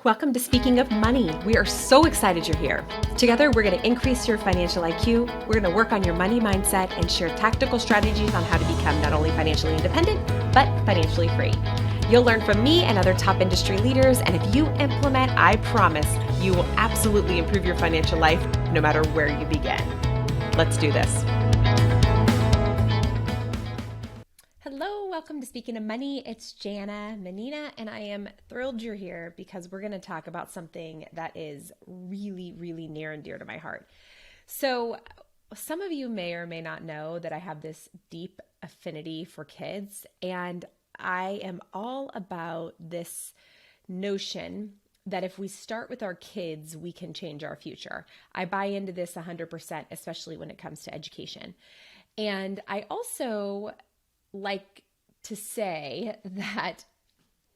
Welcome to Speaking of Money. We are so excited you're here. Together, we're going to increase your financial IQ, we're going to work on your money mindset, and share tactical strategies on how to become not only financially independent, but financially free. You'll learn from me and other top industry leaders, and if you implement, I promise you will absolutely improve your financial life no matter where you begin. Let's do this. Hello, welcome to Speaking of Money. It's Jana Menina, and I am thrilled you're here because we're going to talk about something that is really, really near and dear to my heart. So some of you may or may not know that I have this deep affinity for kids, and I am all about this notion that if we start with our kids, we can change our future. I buy into this 100%, especially when it comes to education. And I also like to say that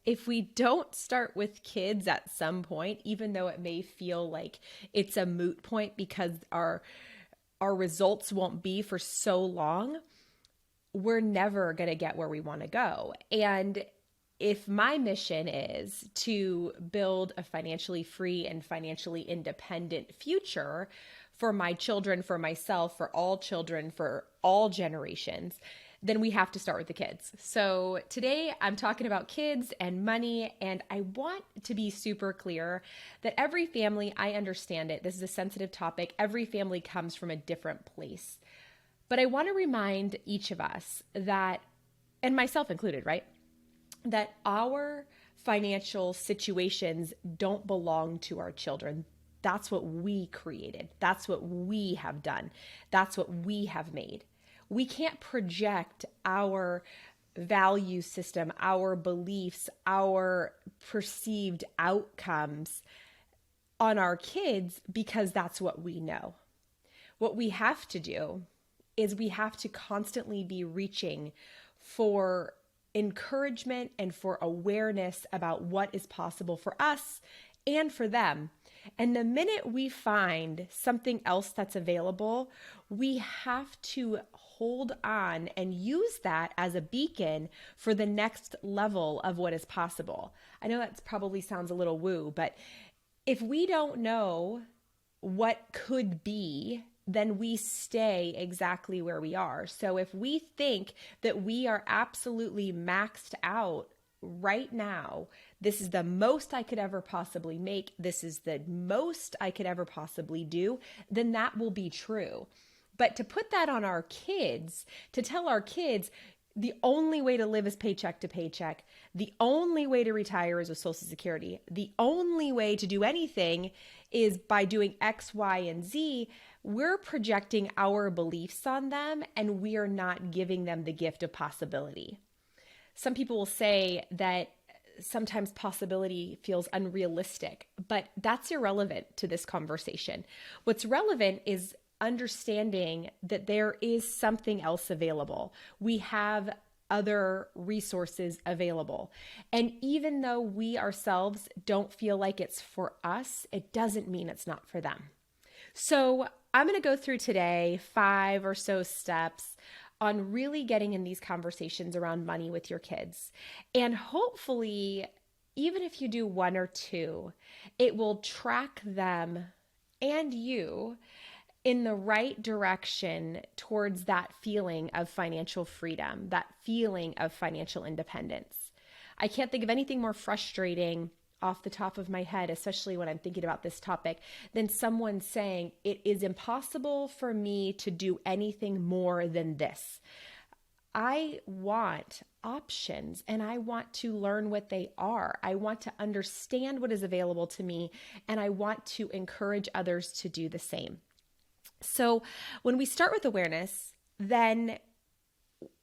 if we don't start with kids at some point, even though it may feel like it's a moot point because our results won't be for so long, we're never going to get where we want to go. And if my mission is to build a financially free and financially independent future for my children, for myself, for all children, for all generations, then we have to start with the kids. So today I'm talking about kids and money, and I want to be super clear that every family, I understand it, this is a sensitive topic, every family comes from a different place. But I want to remind each of us that, and myself included, right, that our financial situations don't belong to our children. That's what we created. That's what we have done. That's what we have made. We can't project our value system, our beliefs, our perceived outcomes on our kids because that's what we know. What we have to do is we have to constantly be reaching for encouragement and for awareness about what is possible for us and for them. And the minute we find something else that's available, we have to hold on and use that as a beacon for the next level of what is possible. I know that probably sounds a little woo, but if we don't know what could be, then we stay exactly where we are. So if we think that we are absolutely maxed out right now, this is the most I could ever possibly make, this is the most I could ever possibly do, then that will be true. But to put that on our kids, to tell our kids the only way to live is paycheck to paycheck, the only way to retire is with Social Security, the only way to do anything is by doing X, Y, and Z, we're projecting our beliefs on them and we are not giving them the gift of possibility. Some people will say that sometimes possibility feels unrealistic, but that's irrelevant to this conversation. What's relevant is understanding that there is something else available. We have other resources available. And even though we ourselves don't feel like it's for us, it doesn't mean it's not for them. So I'm going to go through today 5 or so steps on really getting in these conversations around money with your kids. And hopefully, even if you do 1 or 2, it will track them and you in the right direction towards that feeling of financial freedom, that feeling of financial independence. I can't think of anything more frustrating off the top of my head, especially when I'm thinking about this topic, than someone saying, it is impossible for me to do anything more than this. I want options and I want to learn what they are. I want to understand what is available to me and I want to encourage others to do the same. So when we start with awareness, then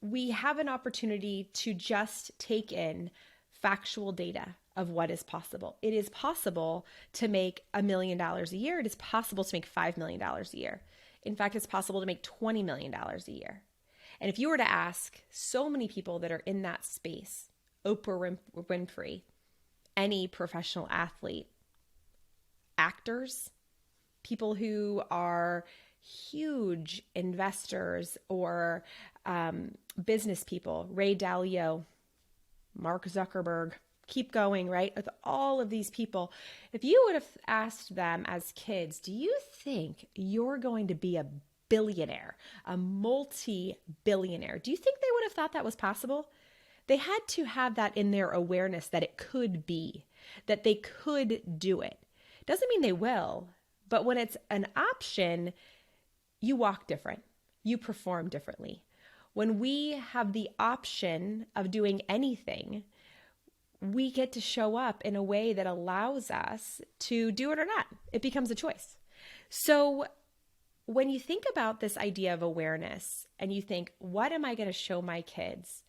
we have an opportunity to just take in factual data of what is possible. It is possible to make $1 million a year. It is possible to make $5 million a year. In fact, it's possible to make $20 million a year. And if you were to ask so many people that are in that space, Oprah Winfrey, any professional athlete, actors, people who are huge investors or business people, Ray Dalio, Mark Zuckerberg, keep going, right? With all of these people, if you would have asked them as kids, do you think you're going to be a billionaire, a multi-billionaire? Do you think they would have thought that was possible? They had to have that in their awareness that it could be, that they could do it. Doesn't mean they will, but when it's an option, you walk different, you perform differently. When we have the option of doing anything, we get to show up in a way that allows us to do it or not. It becomes a choice. So when you think about this idea of awareness and you think, what am I going to show my kids?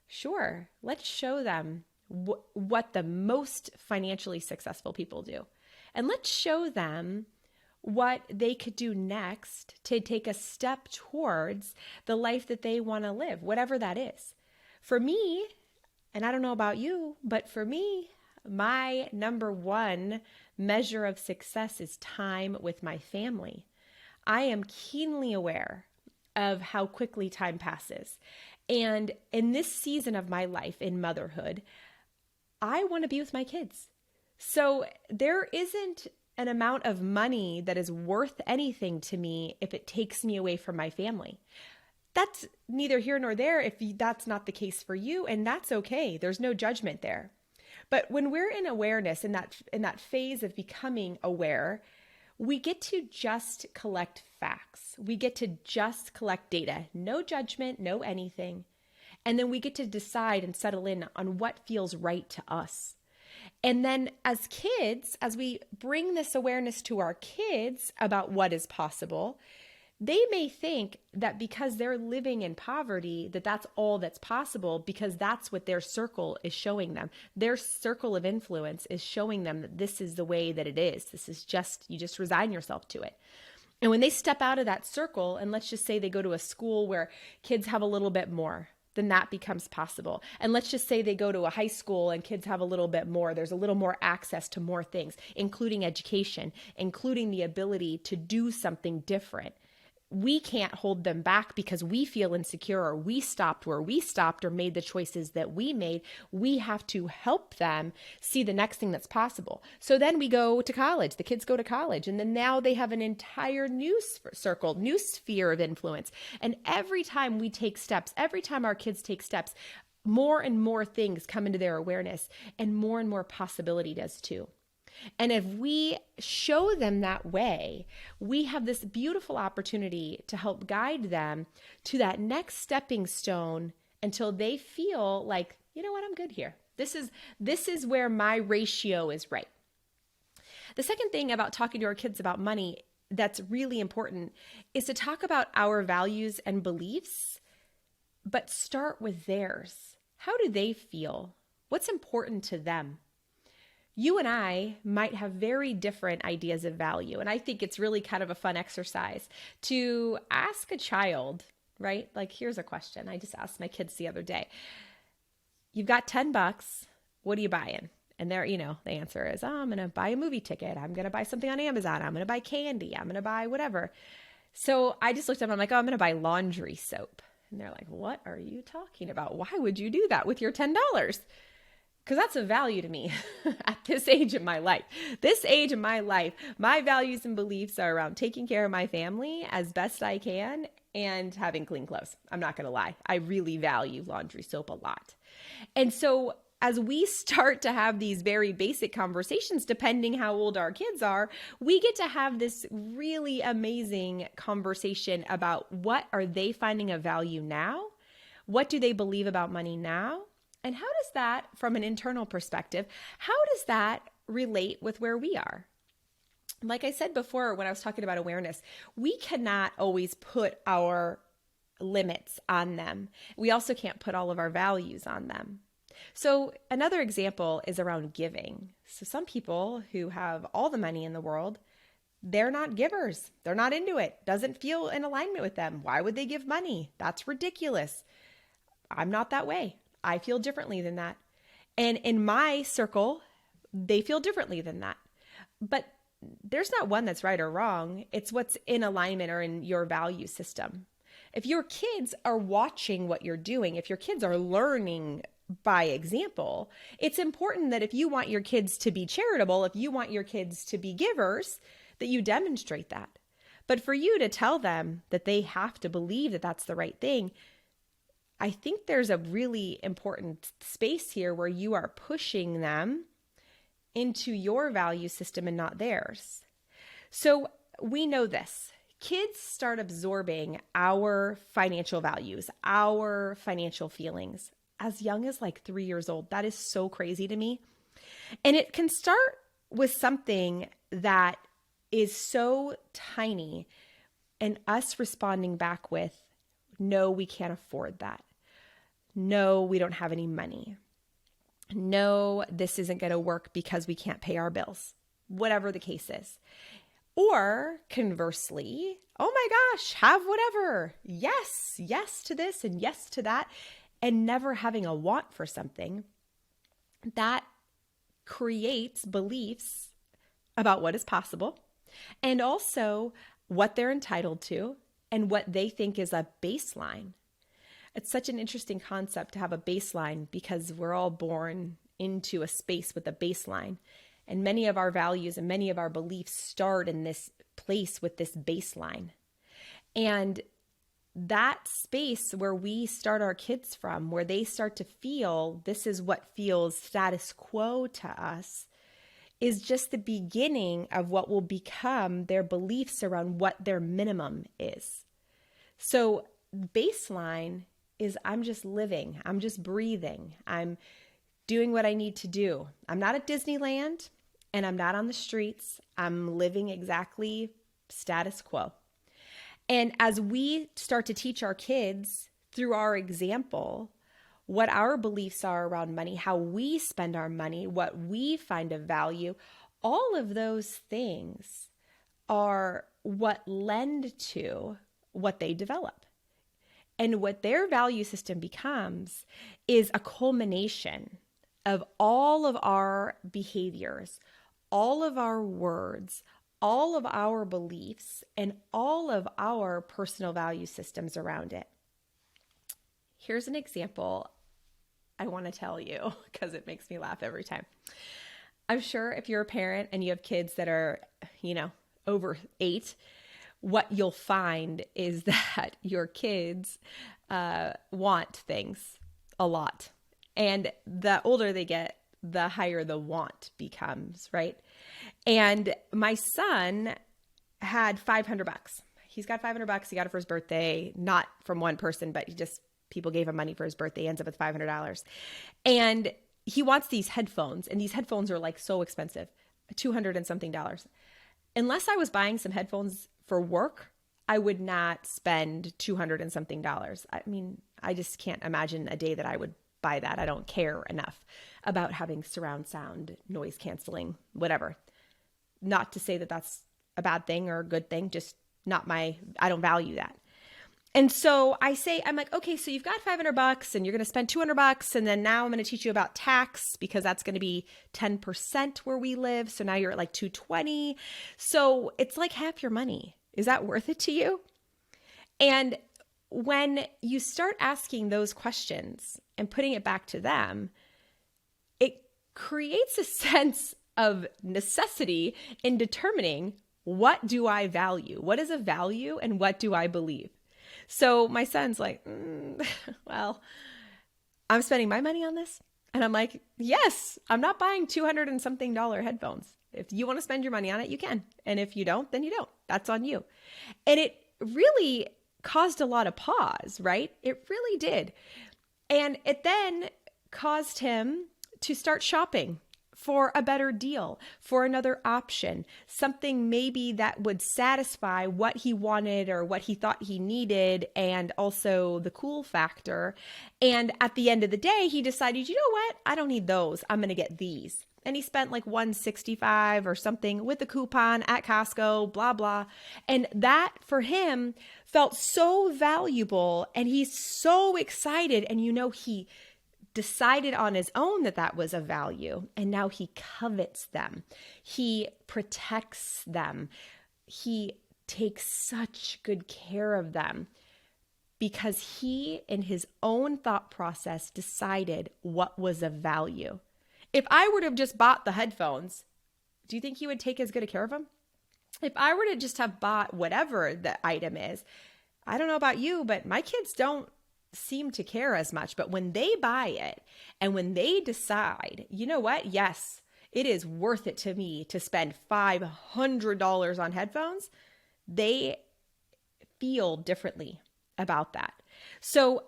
Sure, let's show them what the most financially successful people do. And let's show them what they could do next to take a step towards the life that they want to live, whatever that is. For me, and I don't know about you, but for me, my number one measure of success is time with my family. I am keenly aware of how quickly time passes. And in this season of my life in motherhood, I want to be with my kids. So there isn't an amount of money that is worth anything to me if it takes me away from my family. That's neither here nor there if that's not the case for you, and that's okay. There's no judgment there. But when we're in awareness, in that phase of becoming aware, we get to just collect facts. We get to just collect data. No judgment, no anything. And then we get to decide and settle in on what feels right to us. And then as kids, as we bring this awareness to our kids about what is possible, they may think that because they're living in poverty, that that's all that's possible because that's what their circle is showing them. Their circle of influence is showing them that this is the way that it is. This is just, you just resign yourself to it. And when they step out of that circle, and let's just say they go to a school where kids have a little bit more, then that becomes possible. And let's just say they go to a high school and kids have a little bit more. There's a little more access to more things, including education, including the ability to do something different. We can't hold them back because we feel insecure or we stopped where we stopped or made the choices that we made. We have to help them see the next thing that's possible. So then we go to college. The kids go to college, and then now they have an entire new circle, new sphere of influence. And every time we take steps, every time our kids take steps, more and more things come into their awareness, and more possibility does too. And if we show them that way, we have this beautiful opportunity to help guide them to that next stepping stone until they feel like, you know what, I'm good here. This is where my ratio is right. The second thing about talking to our kids about money that's really important is to talk about our values and beliefs, but start with theirs. How do they feel? What's important to them? You and I might have very different ideas of value. And I think it's really kind of a fun exercise to ask a child, right? Like, here's a question. I just asked my kids the other day. You've got $10. What are you buying? And they're, the answer is, I'm going to buy a movie ticket. I'm going to buy something on Amazon. I'm going to buy candy. I'm going to buy whatever. So I just looked up, I'm like, I'm going to buy laundry soap. And they're like, what are you talking about? Why would you do that with your $10? Because that's a value to me at this age of my life. This age of my life, my values and beliefs are around taking care of my family as best I can and having clean clothes. I'm not going to lie. I really value laundry soap a lot. And so as we start to have these very basic conversations, depending how old our kids are, we get to have this really amazing conversation about what are they finding of value now? What do they believe about money now? And how does that, from an internal perspective, how does that relate with where we are? Like I said before, when I was talking about awareness, we cannot always put our limits on them. We also can't put all of our values on them. So another example is around giving. So some people who have all the money in the world, they're not givers. They're not into it. Doesn't feel in alignment with them. Why would they give money? That's ridiculous. I'm not that way. I feel differently than that. And in my circle, they feel differently than that. But there's not one that's right or wrong. It's what's in alignment or in your value system. If your kids are watching what you're doing, if your kids are learning by example. It's important that if you want your kids to be charitable, if you want your kids to be givers, that you demonstrate that. But for you to tell them that they have to believe that that's the right thing, I think there's a really important space here where you are pushing them into your value system and not theirs. So we know this. Kids start absorbing our financial values, our financial feelings as young as like 3 years old. That is so crazy to me. And it can start with something that is so tiny and us responding back with, no, we can't afford that. No, we don't have any money. No, this isn't going to work because we can't pay our bills, whatever the case is. Or conversely, oh my gosh, have whatever. Yes, yes to this and yes to that. And never having a want for something that creates beliefs about what is possible and also what they're entitled to and what they think is a baseline. It's such an interesting concept to have a baseline because we're all born into a space with a baseline. And many of our values and many of our beliefs start in this place with this baseline. And that space where we start our kids from, where they start to feel this is what feels status quo to us, is just the beginning of what will become their beliefs around what their minimum is. So baseline is I'm just living, I'm just breathing, I'm doing what I need to do. I'm not at Disneyland and I'm not on the streets. I'm living exactly status quo. And as we start to teach our kids through our example, what our beliefs are around money, how we spend our money, what we find of value, all of those things are what lend to what they develop. And what their value system becomes is a culmination of all of our behaviors, all of our words, all of our beliefs, and all of our personal value systems around it. Here's an example I want to tell you because it makes me laugh every time. I'm sure if you're a parent and you have kids that are, over 8, what you'll find is that your kids want things a lot. And the older they get, the higher the want becomes, right? And my son had $500. He's got $500. He got it for his birthday, not from one person, but people gave him money for his birthday. He ends up with $500. And he wants these headphones, and these headphones are like so expensive, $200 and something. Unless I was buying some headphones for work, I would not spend $200 and something. I mean, I just can't imagine a day that I would buy that. I don't care enough about having surround sound, noise canceling, whatever. Not to say that that's a bad thing or a good thing, just I don't value that. And so I'm like, okay, so you've got $500 and you're going to spend $200. And then now I'm going to teach you about tax because that's going to be 10% where we live. So now you're at like $220. So it's like half your money. Is that worth it to you? And when you start asking those questions and putting it back to them, it creates a sense of necessity in determining what do I value? What is a value and what do I believe? So my son's like, well, I'm spending my money on this. And I'm like, yes, I'm not buying $200 and something headphones. If you want to spend your money on it, you can. And if you don't, then you don't. That's on you. And it really caused a lot of pause, right? It really did. And it then caused him to start shopping for a better deal, for another option, something maybe that would satisfy what he wanted or what he thought he needed, and also the cool factor. And at the end of the day, he decided, you know what? I don't need those. I'm going to get these. And he spent like $165 or something with a coupon at Costco, blah, blah. And that for him felt so valuable, and he's so excited. And he decided on his own that that was a value, and now he covets them. He protects them. He takes such good care of them. because he, in his own thought process, decided what was of value. If I were to have just bought the headphones, do you think he would take as good a care of them? If I were to just have bought whatever the item is, I don't know about you, but my kids don't seem to care as much. But when they buy it and when they decide, you know what? Yes, it is worth it to me to spend $500 on headphones, they feel differently about that. So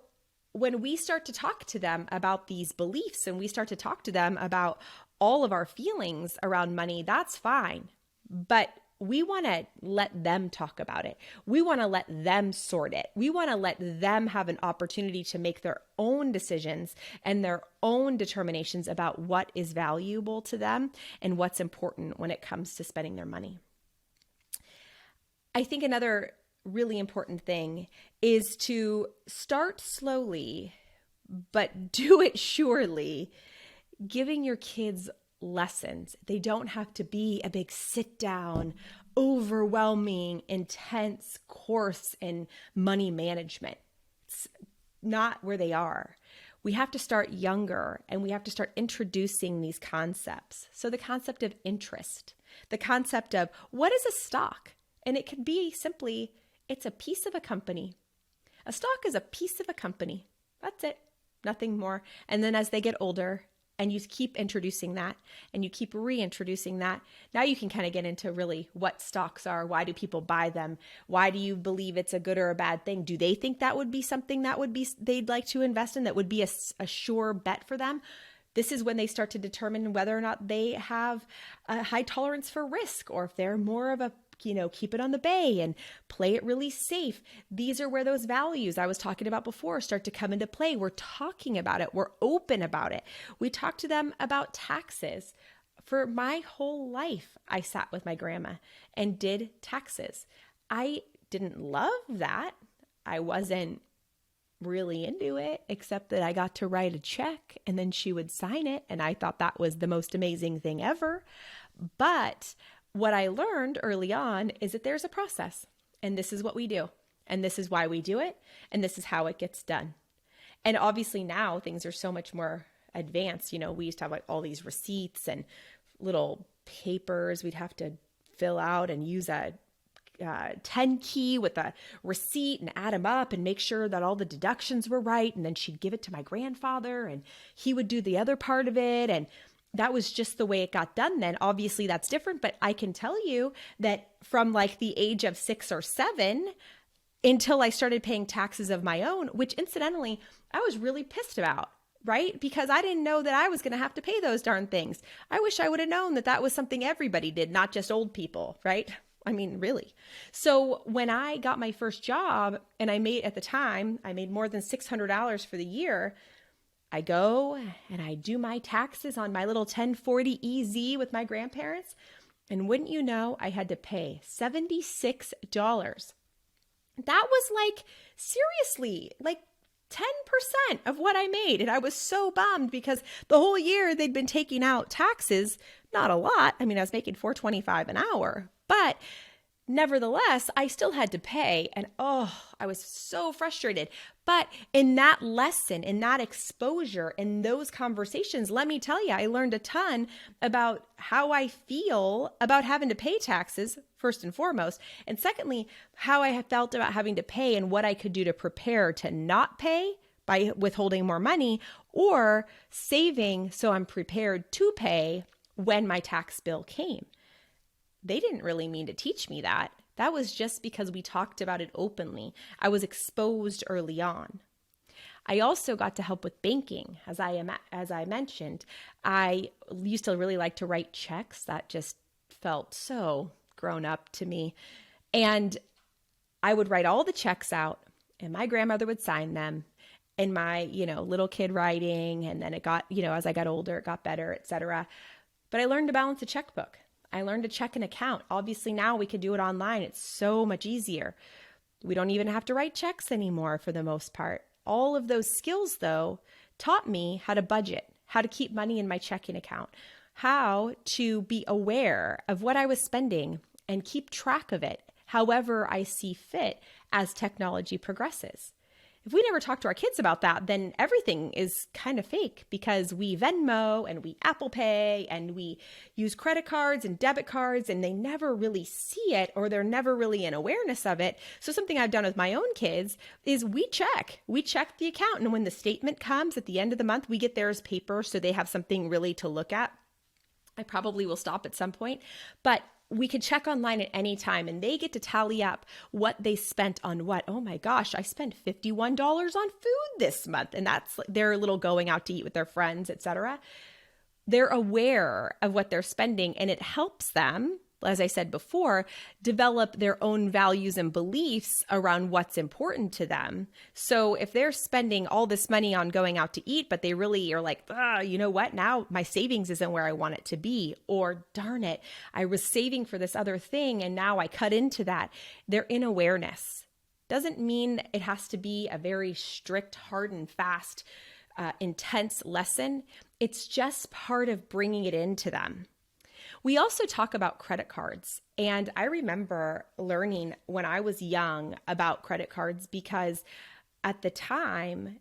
when we start to talk to them about these beliefs and we start to talk to them about all of our feelings around money, that's fine. But we want to let them talk about it. We want to let them sort it. We want to let them have an opportunity to make their own decisions and their own determinations about what is valuable to them and what's important when it comes to spending their money. I think another really important thing is to start slowly, but do it surely, giving your kids lessons. They don't have to be a big sit down, overwhelming, intense course in money management. It's not where they are. We have to start younger and we have to start introducing these concepts. So the concept of interest, the concept of what is a stock? And it can be simply, it's a piece of a company. A stock is a piece of a company. That's it. Nothing more. And then as they get older, and you keep introducing that and you keep reintroducing that, now you can kind of get into really what stocks are. Why do people buy them? Why do you believe it's a good or a bad thing? Do they think that would be something that would be they'd like to invest in, that would be a sure bet for them? This is when they start to determine whether or not they have a high tolerance for risk, or if they're more of a, keep it on the bay and play it really safe. These are where those values I was talking about before start to come into play. We're talking about it. We're open about it. We talk to them about taxes. For my whole life, I sat with my grandma and did taxes. I didn't love that. I wasn't really into it, except that I got to write a check and then she would sign it. And I thought that was the most amazing thing ever. But what I learned early on is that there's a process, and this is what we do, and this is why we do it, and this is how it gets done. And obviously now things are so much more advanced. We used to have like all these receipts and little papers we'd have to fill out and use a 10 key with a receipt and add them up and make sure that all the deductions were right. And then she'd give it to my grandfather and he would do the other part of it. And that was just the way it got done then. Obviously that's different, but I can tell you that from like the age of 6 or 7 until I started paying taxes of my own, which incidentally, I was really pissed about, right? Because I didn't know that I was going to have to pay those darn things. I wish I would have known that that was something everybody did, not just old people, right? I mean, really. So when I got my first job and I made more than $600 for the year, I go and I do my taxes on my little 1040 EZ with my grandparents. And wouldn't you know, I had to pay $76. That was like, seriously, like 10% of what I made. And I was so bummed because the whole year they'd been taking out taxes, not a lot. I mean, I was making $4.25 an hour, but nevertheless, I still had to pay. And I was so frustrated. But in that lesson, in that exposure, in those conversations, let me tell you, I learned a ton about how I feel about having to pay taxes, first and foremost. And secondly, how I have felt about having to pay and what I could do to prepare to not pay by withholding more money or saving so I'm prepared to pay when my tax bill came. They didn't really mean to teach me that. That was just because we talked about it openly. I was exposed early on. I also got to help with banking. As I mentioned, I used to really like to write checks. That just felt so grown up to me. And I would write all the checks out and my grandmother would sign them. And my, little kid writing, and then it got, as I got older, it got better, etc. But I learned to balance a checkbook. I learned to check an account. Obviously now we could do it online. It's so much easier. We don't even have to write checks anymore for the most part. All of those skills though taught me how to budget, how to keep money in my checking account, how to be aware of what I was spending and keep track of it however I see fit as technology progresses. If we never talk to our kids about that, then everything is kind of fake because we Venmo and we Apple Pay and we use credit cards and debit cards, and they never really see it, or they're never really in awareness of it. So something I've done with my own kids is we check the account. And when the statement comes at the end of the month, we get theirs paper so they have something really to look at. I probably will stop at some point, but we could check online at any time, and they get to tally up what they spent on what. Oh my gosh, I spent $51 on food this month. And that's their little going out to eat with their friends, etc. They're aware of what they're spending, and it helps them, as I said before, develop their own values and beliefs around what's important to them. So if they're spending all this money on going out to eat, but they really are like, you know what? Now my savings isn't where I want it to be. Or darn it, I was saving for this other thing and now I cut into that. They're in awareness. Doesn't mean it has to be a very strict, hard and fast, intense lesson. It's just part of bringing it into them. We also talk about credit cards. And I remember learning when I was young about credit cards because at the time,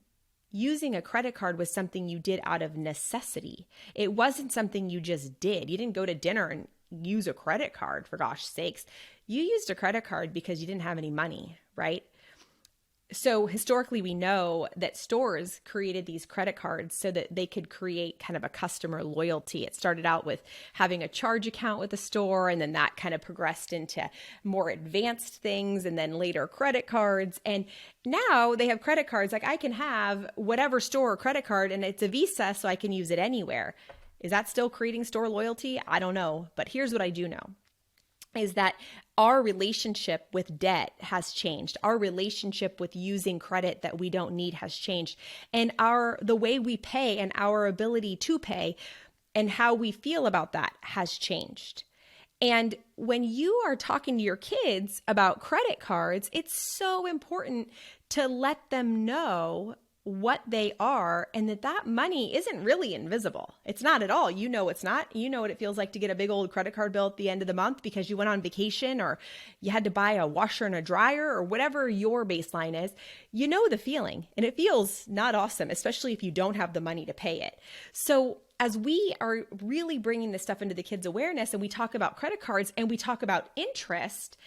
using a credit card was something you did out of necessity. It wasn't something you just did. You didn't go to dinner and use a credit card, for gosh sakes. You used a credit card because you didn't have any money, right? So historically, we know that stores created these credit cards so that they could create kind of a customer loyalty. It started out with having a charge account with the store, and then that kind of progressed into more advanced things, and then later credit cards. And now they have credit cards. Like I can have whatever store credit card, and it's a Visa, so I can use it anywhere. Is that still creating store loyalty? I don't know. But here's what I do know. Is that our relationship with debt has changed. Our relationship with using credit that we don't need has changed. And the way we pay and our ability to pay and how we feel about that has changed. And when you are talking to your kids about credit cards, it's so important to let them know what they are and that money isn't really invisible. It's not at all. You know it's not. You know what it feels like to get a big old credit card bill at the end of the month because you went on vacation or you had to buy a washer and a dryer or whatever your baseline is. You know the feeling, and it feels not awesome, especially if you don't have the money to pay it. So as we are really bringing this stuff into the kids' awareness and we talk about credit cards and we talk about interest,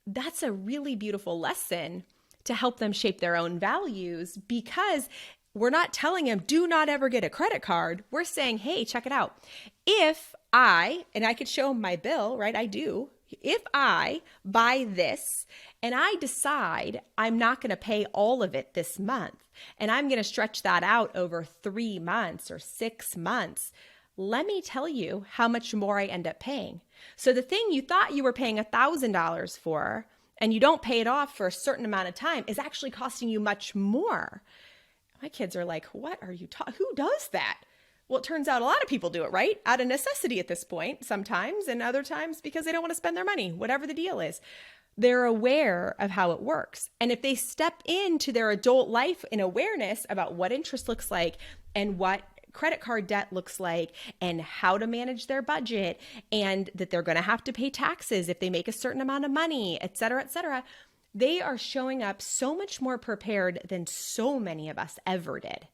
that's a really beautiful lesson to help them shape their own values, because we're not telling them, do not ever get a credit card. We're saying, hey, check it out. And I could show them my bill, right? I do. If I buy this and I decide I'm not going to pay all of it this month, and I'm going to stretch that out over 3 months or 6 months, let me tell you how much more I end up paying. So the thing you thought you were paying $1,000 for, and you don't pay it off for a certain amount of time, is actually costing you much more. My kids are like, what are you talking? Who does that? Well, it turns out a lot of people do it, right? Out of necessity at this point, sometimes, and other times because they don't want to spend their money, whatever the deal is. They're aware of how it works. And if they step into their adult life in awareness about what interest looks like and what credit card debt looks like and how to manage their budget, and that they're going to have to pay taxes if they make a certain amount of money, et cetera, they are showing up so much more prepared than so many of us ever did.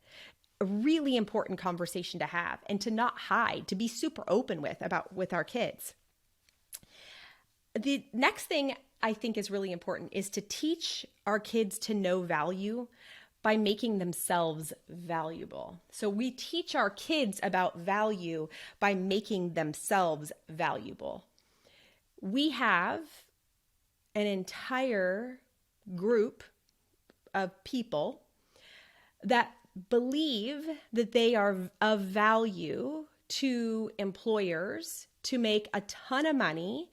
A really important conversation to have and to not hide, to be super open with our kids. The next thing I think is really important is to teach our kids to know value by making themselves valuable. So we teach our kids about value by making themselves valuable. We have an entire group of people that believe that they are of value to employers to make a ton of money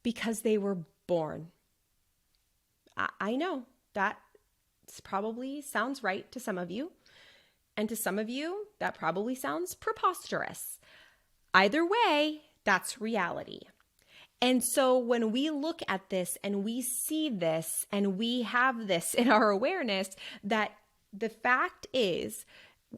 because they were born. I know that probably sounds right to some of you. And to some of you, that probably sounds preposterous. Either way, that's reality. And so when we look at this and we see this and we have this in our awareness, that the fact is,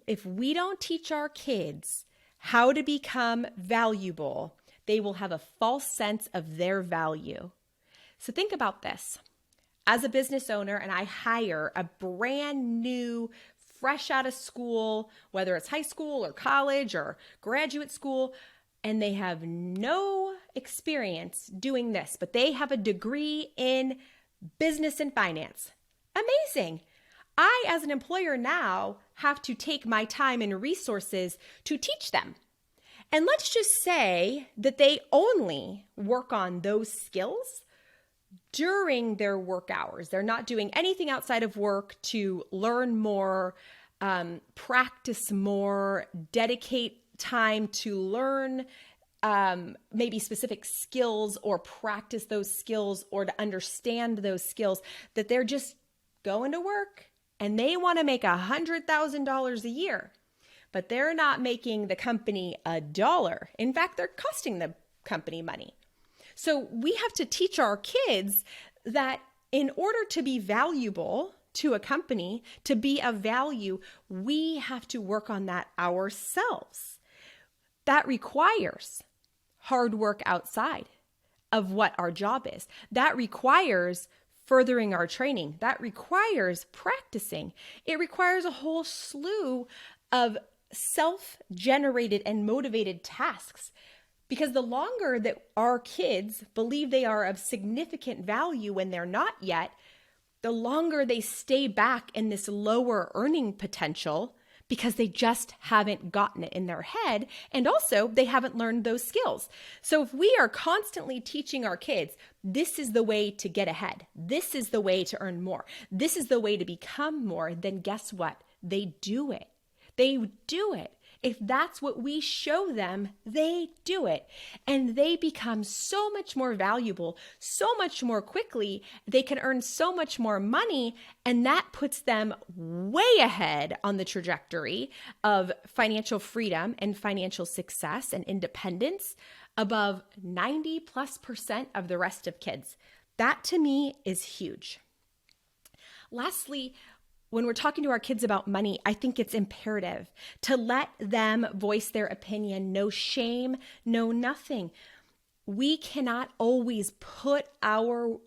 if we don't teach our kids how to become valuable, they will have a false sense of their value. So think about this. as a business owner and I hire a brand new, fresh out of school, whether it's high school or college or graduate school, and they have no experience doing this, but they have a degree in business and finance. Amazing. I, as an employer now, have to take my time and resources to teach them. And let's just say that they only work on those skills during their work hours. They're not doing anything outside of work to learn more, practice more, dedicate time to learn maybe specific skills or practice those skills or to understand those skills, that they're just going to work and they want to make $100,000 a year, but they're not making the company $1. In fact, they're costing the company money. So we have to teach our kids that in order to be valuable to a company, to be of value, we have to work on that ourselves. That requires hard work outside of what our job is. That requires furthering our training. That requires practicing. It requires a whole slew of self-generated and motivated tasks. Because the longer that our kids believe they are of significant value when they're not yet, the longer they stay back in this lower earning potential because they just haven't gotten it in their head. And also they haven't learned those skills. So if we are constantly teaching our kids, this is the way to get ahead. This is the way to earn more. This is the way to become more, then guess what? They do it. They do it. If that's what we show them, they do it. And they become so much more valuable, so much more quickly. They can earn so much more money. And that puts them way ahead on the trajectory of financial freedom and financial success and independence above 90+% of the rest of kids. That to me is huge. Lastly, when we're talking to our kids about money, I think it's imperative to let them voice their opinion. No shame, no nothing. We cannot always put our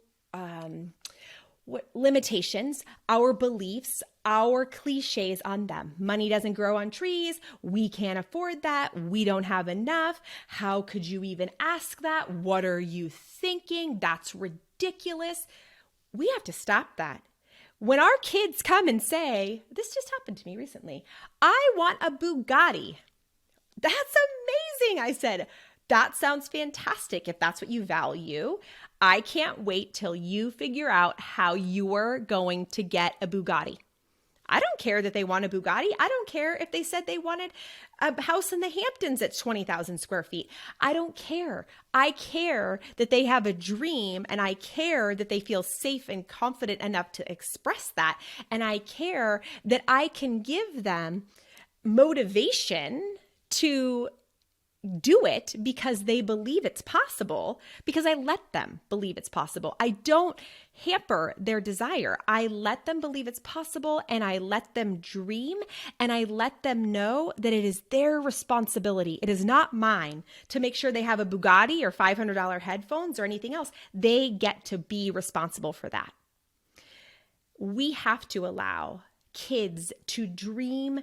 limitations, our beliefs, our cliches on them. Money doesn't grow on trees. We can't afford that. We don't have enough. How could you even ask that? What are you thinking? That's ridiculous. We have to stop that. When our kids come and say, this just happened to me recently, I want a Bugatti. That's amazing. I said, that sounds fantastic. If that's what you value, I can't wait till you figure out how you are going to get a Bugatti. I don't care that they want a Bugatti. I don't care if they said they wanted a house in the Hamptons at 20,000 square feet. I don't care. I care that they have a dream, and I care that they feel safe and confident enough to express that. And I care that I can give them motivation to do it because they believe it's possible, because I let them believe it's possible. I don't hamper their desire. I let them believe it's possible, and I let them dream, and I let them know that it is their responsibility. It is not mine to make sure they have a Bugatti or $500 headphones or anything else. They get to be responsible for that. We have to allow kids to dream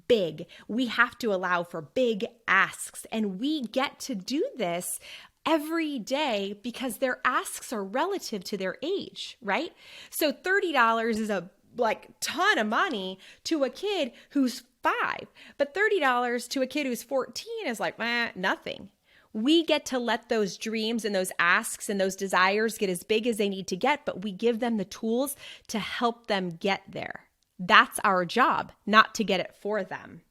big. We have to allow for big asks, and we get to do this every day because their asks are relative to their age, right? So $30 is a ton of money to a kid who's 5, but $30 to a kid who's 14 is nothing. We get to let those dreams and those asks and those desires get as big as they need to get, but we give them the tools to help them get there. That's our job, not to get it for them.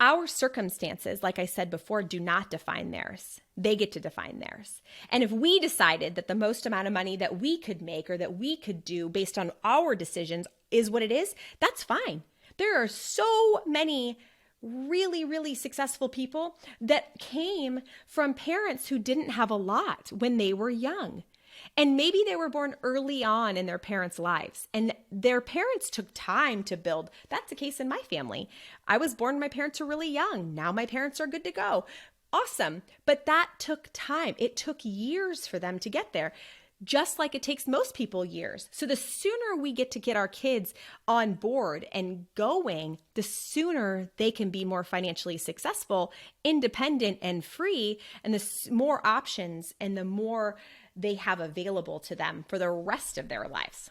Our circumstances, like I said before, do not define theirs. They get to define theirs. And if we decided that the most amount of money that we could make or that we could do based on our decisions is what it is, that's fine. There are so many really, really successful people that came from parents who didn't have a lot when they were young. And maybe they were born early on in their parents' lives, and their parents took time to build. That's the case in my family. I was born, my parents were really young. Now my parents are good to go. Awesome. But that took time. It took years for them to get there. just like it takes most people years. So the sooner we get our kids on board and going, the sooner they can be more financially successful, independent, and free, and the more options and the more they have available to them for the rest of their lives.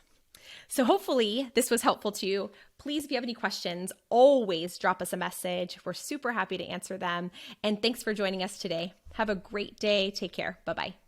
So hopefully this was helpful to you. Please, if you have any questions, always drop us a message. We're super happy to answer them. And thanks for joining us today. Have a great day. Take care. Bye-bye.